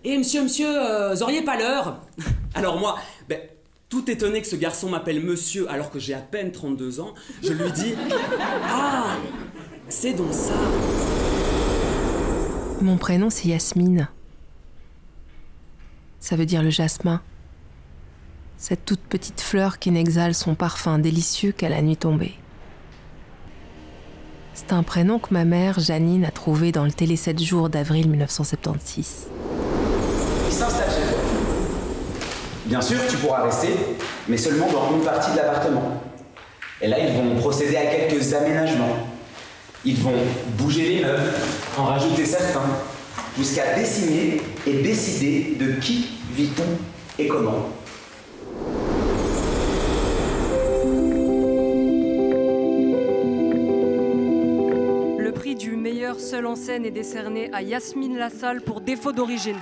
Eh monsieur, vous auriez pas l'heure? Alors moi, tout étonné que ce garçon m'appelle monsieur alors que j'ai à peine 32 ans, je lui dis « Ah, c'est donc ça !» Mon prénom c'est Yasmine. Ça veut dire le jasmin. Cette toute petite fleur qui n'exhale son parfum délicieux qu'à la nuit tombée. C'est un prénom que ma mère, Janine, a trouvé dans le Télé 7 jours d'avril 1976. Il s'installe chez toi. Bien sûr, tu pourras rester, mais seulement dans une partie de l'appartement. Et là, ils vont procéder à quelques aménagements. Ils vont bouger les meubles, en rajouter certains, jusqu'à dessiner et décider de qui vit-on et comment. Le prix du meilleur seul en scène est décerné à Yasmine Lassalle pour Défaut d'origine.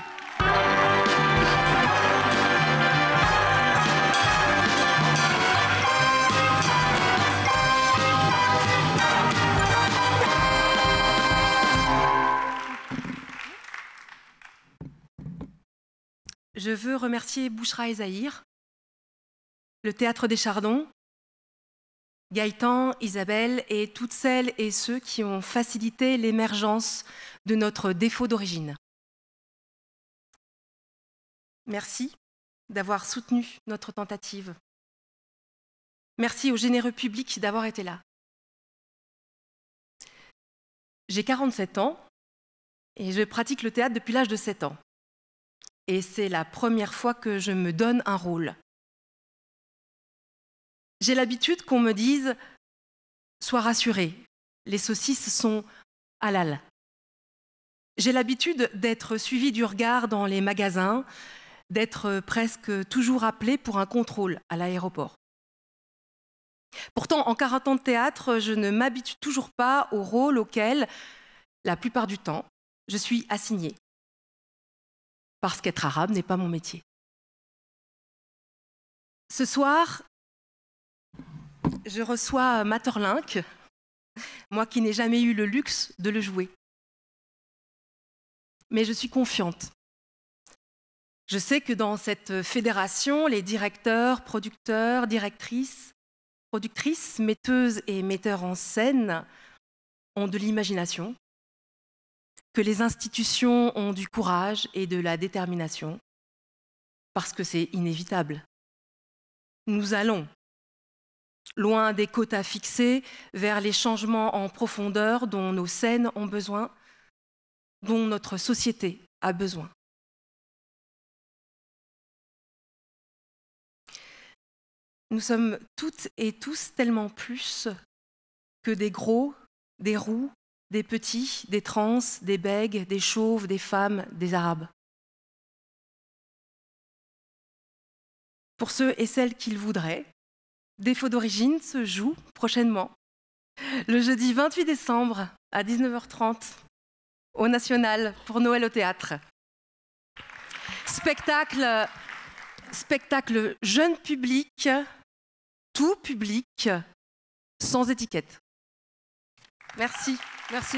Je veux remercier Bouchra et Zahir, le Théâtre des Chardons, Gaëtan, Isabelle et toutes celles et ceux qui ont facilité l'émergence de notre défaut d'origine. Merci d'avoir soutenu notre tentative. Merci au généreux public d'avoir été là. J'ai 47 ans et je pratique le théâtre depuis l'âge de 7 ans. Et c'est la première fois que je me donne un rôle. J'ai l'habitude qu'on me dise « Sois rassuré, les saucisses sont halal ». J'ai l'habitude d'être suivie du regard dans les magasins, d'être presque toujours appelée pour un contrôle à l'aéroport. Pourtant, en 40 ans de théâtre, je ne m'habitue toujours pas au rôle auquel, la plupart du temps, je suis assignée. Parce qu'être arabe n'est pas mon métier. Ce soir, je reçois Maeterlinck, moi qui n'ai jamais eu le luxe de le jouer. Mais je suis confiante. Je sais que dans cette fédération, les directeurs, producteurs, directrices, productrices, metteuses et metteurs en scène ont de l'imagination, que les institutions ont du courage et de la détermination, parce que c'est inévitable. Nous allons, loin des quotas fixés, vers les changements en profondeur dont nos scènes ont besoin, dont notre société a besoin. Nous sommes toutes et tous tellement plus que des gros, des roux, des petits, des trans, des bègues, des chauves, des femmes, des arabes. Pour ceux et celles qui le voudraient, Défaut d'origine se joue prochainement, le jeudi 28 décembre à 19h30 au National pour Noël au théâtre. Spectacle jeune public, tout public, sans étiquette. Merci. Merci.